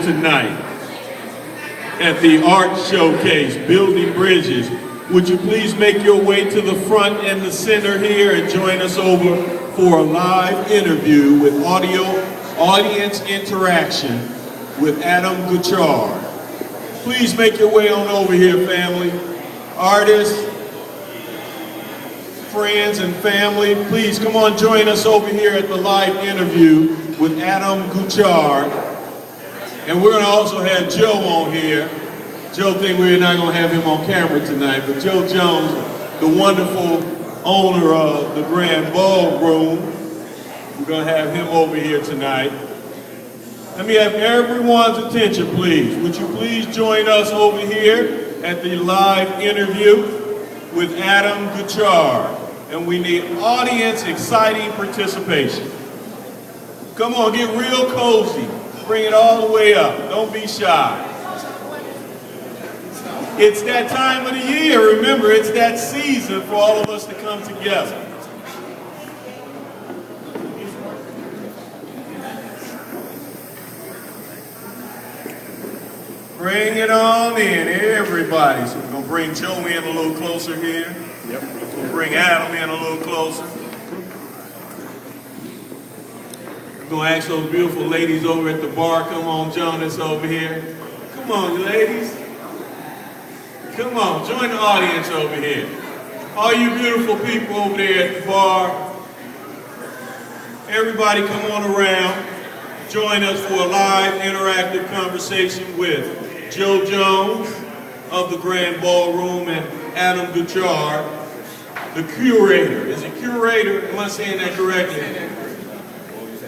tonight at the Art Showcase, Building Bridges. Would you please make your way to the front and the center here and join us over for a live interview with audience interaction with Adam Guichard. Please make your way on over here, family. Artists, friends, and family, please come on, join us over here at the live interview with Adam Guichard. And we're going to also have Joe on here. Joe think we're not going to have him on camera tonight, but Joe Jones, the wonderful owner of the Grand Ballroom, we're going to have him over here tonight. Let me have everyone's attention, please. Would you please join us over here at the live interview with Adam Guichard? And we need audience exciting participation. Come on, get real cozy. Bring it all the way up. Don't be shy. It's that time of the year. Remember, it's that season for all of us to come together. Bring it on in, everybody. So we're going to bring Joe in a little closer here. Yep. We'll bring Adam in a little closer. We're going to ask those beautiful ladies over at the bar, come on, join us over here. Come on, ladies. Come on, join the audience over here. All you beautiful people over there at the bar, everybody come on around. Join us for a live interactive conversation with Joe Jones of the Grand Ballroom and Adam Guichard, the curator. Is it curator? Am I saying that correctly?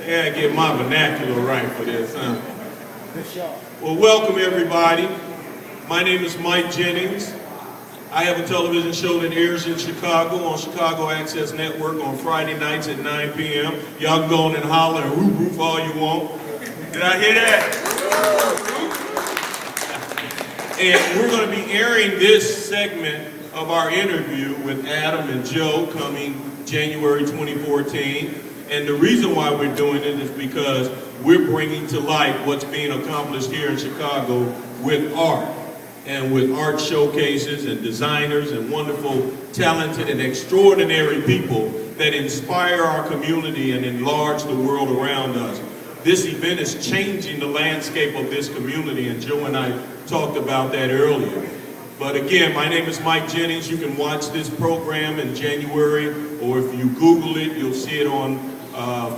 Yeah, I get my vernacular right for this, huh? Well, welcome everybody. My name is Mike Jennings. I have a television show that airs in Chicago on Chicago Access Network on Friday nights at 9 p.m. Y'all can go on and holler and roof roof all you want. Did I hear that? And we're going to be airing this segment of our interview with Adam and Joe coming January 2014. And the reason why we're doing it is because we're bringing to light what's being accomplished here in Chicago with art. And with art showcases and designers and wonderful, talented, and extraordinary people that inspire our community and enlarge the world around us. This event is changing the landscape of this community, and Joe and I talked about that earlier. But again, my name is Mike Jennings. You can watch this program in January, or if you Google it, you'll see it on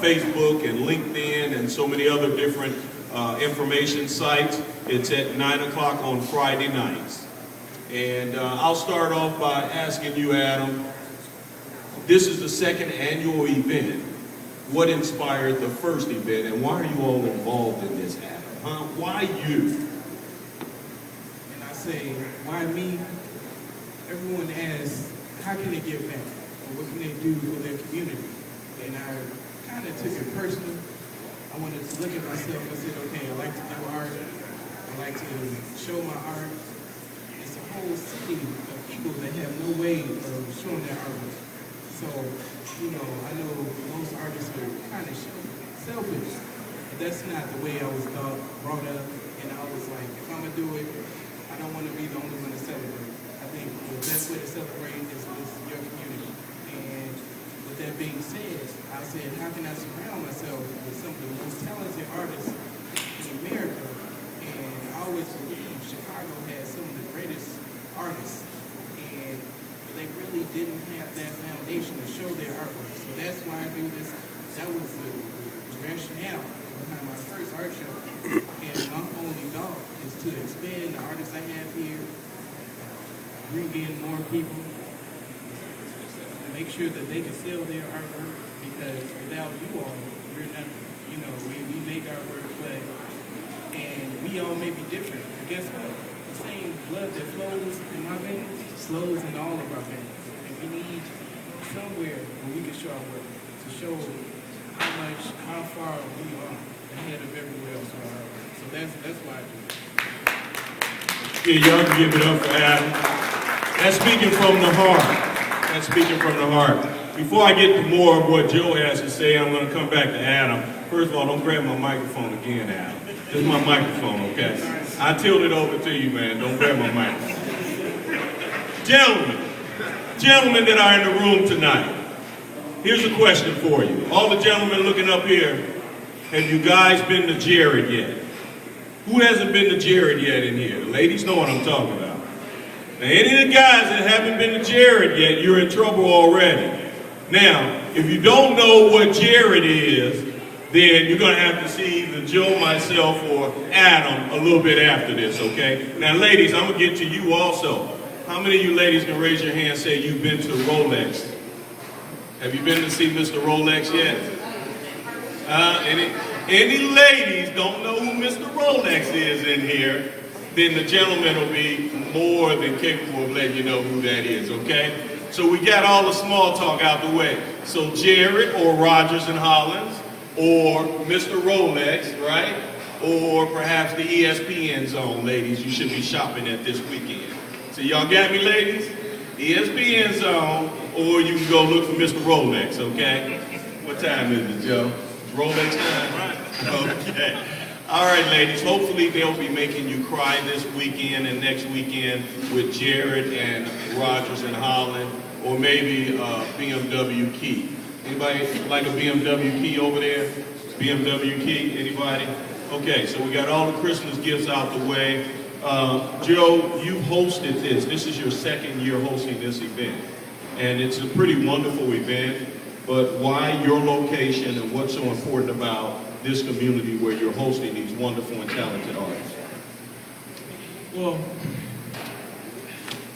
Facebook and LinkedIn and so many other different information sites. It's at 9 o'clock on Friday nights. And I'll start off by asking you, Adam, this is the second annual event. What inspired the first event, and why are you all involved in this, Adam? Huh? Why you? And I say, why me? Everyone asks, how can they give back? Or what can they do for their community? And I kind of took it personal. I wanted to look at myself and said, okay, I like to do art. I like to show my art. It's a whole city of people that have no way of showing their art. So, you know, I know most artists are kind of selfish. But that's not the way I was brought up. And I was like, if I'm going to do it, I don't want to be the only one to celebrate. I think the best way to celebrate is with your community. And with that being said, I said, how can I surround myself with some of the most talented artists in America? And I always believe Chicago has some of the greatest artists. And they really didn't have that foundation to show their artwork. So that's why I do this. That was the rationale behind my first art show. And my only goal is to expand the artists I have here, bring in more people, make sure that they can sell their artwork, because without you all, we're nothing. You know, we make artwork, and we all may be different. But guess what? The same blood that flows in my veins flows in all of our veins. And we need somewhere where we can show our work, to show how far we are ahead of everywhere else in our artwork. So that's why I do it. Yeah, y'all can give it up for Adam. That's speaking from the heart. That's speaking from the heart. Before I get to more of what Joe has to say, I'm going to come back to Adam. First of all, don't grab my microphone again, Adam. This is my microphone, okay? I tilt it over to you, man. Don't grab my microphone. Gentlemen that are in the room tonight, here's a question for you. All the gentlemen looking up here, have you guys been to Jared yet? Who hasn't been to Jared yet in here? Ladies know what I'm talking about. Now, any of the guys that haven't been to Jared yet, you're in trouble already. Now, if you don't know what Jared is, then you're going to have to see either Joe, myself, or Adam a little bit after this, okay? Now, ladies, I'm going to get to you also. How many of you ladies can raise your hand and say you've been to Rolex? Have you been to see Mr. Rolex yet? Any ladies don't know who Mr. Rolex is in here, then the gentleman will be more than capable of letting you know who that is, okay? So we got all the small talk out the way. So Jared or Rogers and Hollins or Mr. Rolex, right? Or perhaps the ESPN zone, ladies, you should be shopping at this weekend. So y'all got me, ladies? ESPN zone, or you can go look for Mr. Rolex, okay? What time is it, Joe? Rolex time, right? Okay. All right, ladies, hopefully they'll be making you cry this weekend and next weekend with Jared and Rogers and Holland, or maybe BMW key. Anybody like a BMW key over there? BMW key, anybody? Okay, so we got all the Christmas gifts out the way. Joe, you hosted this. This is your second year hosting this event. And it's a pretty wonderful event, but why your location and what's so important about this community where you're hosting these wonderful and talented artists? Well,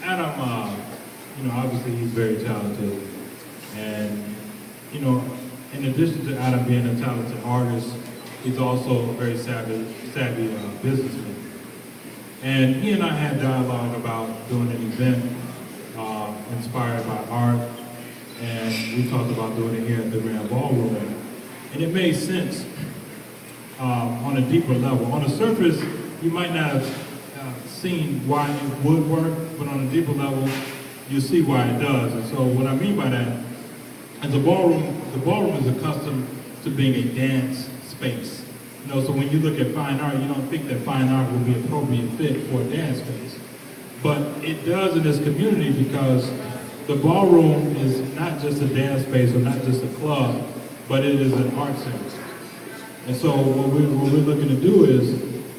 Adam, obviously he's very talented. And, in addition to Adam being a talented artist, he's also a very savvy businessman. And he and I had dialogue about doing an event inspired by art, and we talked about doing it here at the Grand Ballroom. And it made sense on a deeper level. On the surface, you might not have seen why it would work, but on a deeper level, you see why it does. And so what I mean by that, as the ballroom is accustomed to being a dance space. So when you look at fine art, you don't think that fine art would be an appropriate fit for a dance space. But it does in this community because the ballroom is not just a dance space or not just a club, but it is an art center. And so what we're looking to do is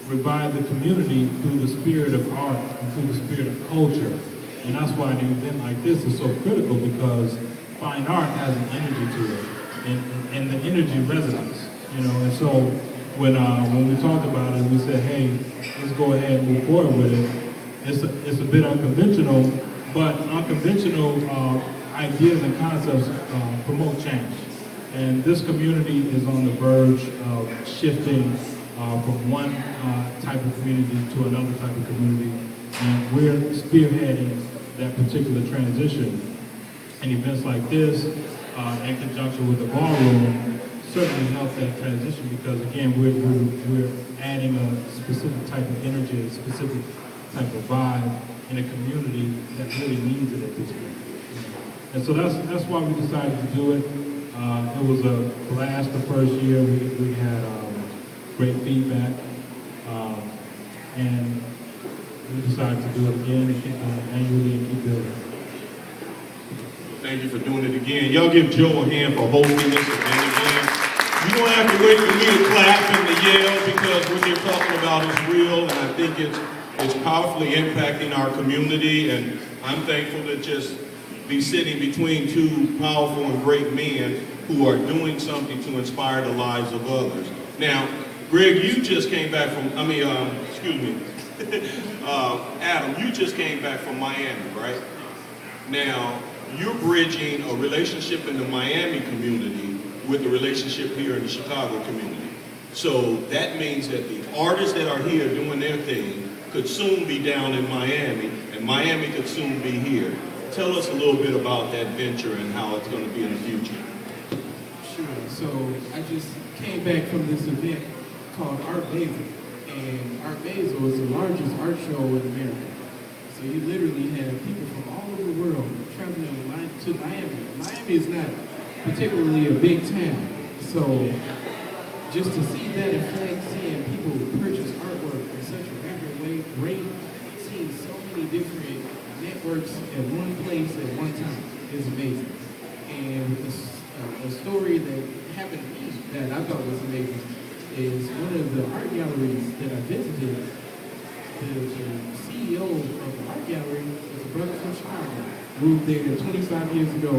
revive the community through the spirit of art and through the spirit of culture. And that's why an event like this is so critical, because fine art has an energy to it, and the energy resonates. And so when we talked about it, we said, hey, let's go ahead and move forward with it. It's a bit unconventional, but unconventional ideas and concepts promote change. And this community is on the verge of shifting from one type of community to another type of community. And we're spearheading that particular transition. And events like this, in conjunction with the ballroom, certainly help that transition, because again, we're adding a specific type of energy, a specific type of vibe in a community that really needs it at this point. And so that's why we decided to do it. It was a blast the first year. We had great feedback, and we decided to do it again annually and keep building. Thank you for doing it again. Y'all give Joe a hand for hosting this event again. You don't have to wait for me to clap and to yell, because what you're talking about is real, and I think it's powerfully impacting our community, and I'm thankful to just be sitting between two powerful and great men who are doing something to inspire the lives of others. Now, Greg, you just came back from, Adam, you just came back from Miami, right? Now, you're bridging a relationship in the Miami community with the relationship here in the Chicago community. So that means that the artists that are here doing their thing could soon be down in Miami, and Miami could soon be here. Tell us a little bit about that venture and how it's going to be in the future. Sure. So I just came back from this event called Art Basel. And Art Basel is the largest art show in America. So you literally have people from all over the world traveling to Miami. Miami is not particularly a big town. So just to see that effect, seeing people purchase works at one place at one time is amazing. And a story that happened to me that I thought was amazing is one of the art galleries that I visited. The CEO of the art gallery was a brother from Chicago. Moved there 25 years ago.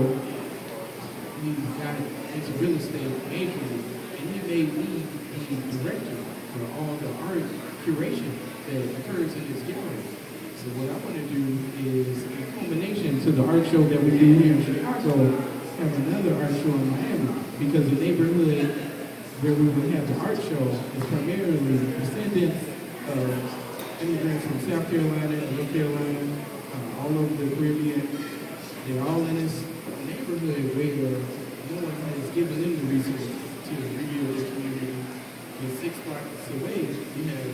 He got into real estate majorly, and he made me the director for all the art curation that occurs in this gallery. So what I want to do is, in culmination to the art show that we did here in Chicago, have another art show in Miami, because the neighborhood where we would have the art show is primarily descendants of immigrants from South Carolina and North Carolina, all over the Caribbean. They're all in this neighborhood where no one has given them the resources to rebuild their community. And 6 blocks away, you have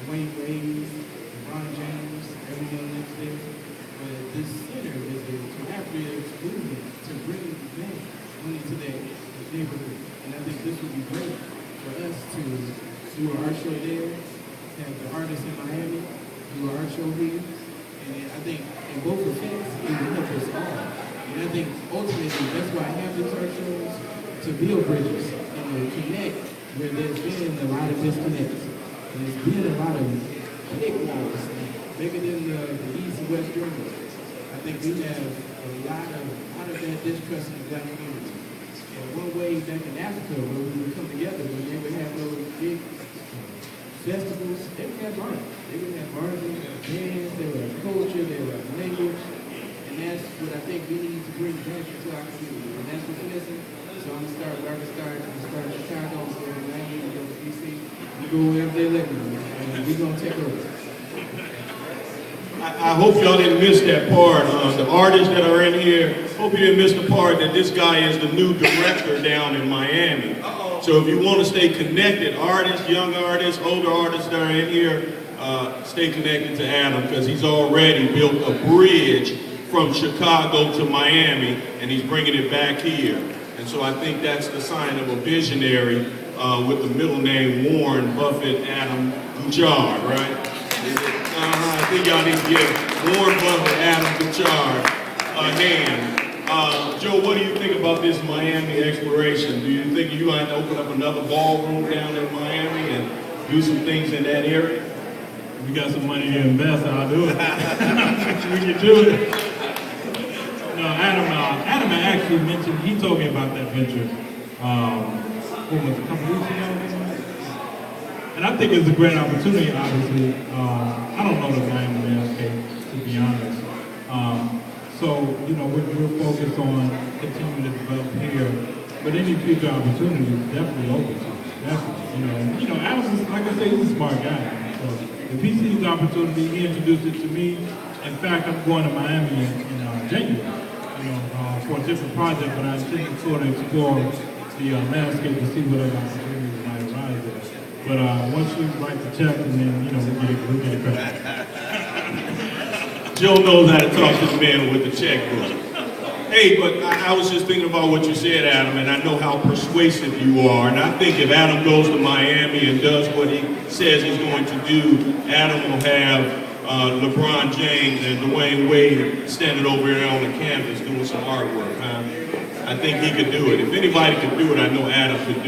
Dwayne Wade, LeBron James, everyone lives there. But this center is a collaborative movement to bring back money to that neighborhood. And I think this would be great for us to do an art show there, have the artists in Miami do an art show here. And I think in both effects, it will help us all. And I think ultimately that's why I have these art shows, to build bridges and to connect where there's been a lot of disconnects. And there's been a lot of big walls, bigger than the East-West journey. I think we have a lot of that distrust in the black community. And one way back in Africa, where we would come together, when they would have those big festivals, they would have art. They would have art, they would have dance, they would have culture, they would have language. And that's what I think we need to bring back to our community. And that's what's missing. So I'm going to start where I start in Chicago, I'm going to Miami, we go to DC, we go wherever they let me, and we're going to take over. I hope y'all didn't miss that part. The artists that are in here, hope you didn't miss the part that this guy is the new director down in Miami. So if you want to stay connected, artists, young artists, older artists that are in here, stay connected to Adam, because he's already built a bridge from Chicago to Miami, and he's bringing it back here. And so I think that's the sign of a visionary with the middle name Warren Buffett Adam Guichard, right? I think y'all need to give Warren Buffett Adam Guichard a hand. Joe, what do you think about this Miami exploration? Do you think you might open up another ballroom down in Miami and do some things in that area? If you got some money to invest, I'll do it. We can do it. No, Adam actually mentioned, he told me about that venture, what was it, a couple weeks ago? And I think it's a great opportunity, obviously. I don't know the Miami landscape, to be honest. So, you know, we're focused on continuing to develop here, but any future opportunities definitely open to us. Definitely. You know, Adam is, like I say, he's a smart guy. So if he sees the opportunity, he introduced it to me. In fact, I'm going to Miami in January, for a different project, but I intend to sort of explore the landscape to see what other opportunities might arise there. But once you write the check, and then, we'll get it back. Joe knows how to talk to the man with the checkbook. Hey, but I was just thinking about what you said, Adam, and I know how persuasive you are. And I think if Adam goes to Miami and does what he says he's going to do, Adam will have LeBron James and Dwayne Wade standing over there on the canvas doing some artwork. I think he could do it. If anybody could do it, I know Adam could do it.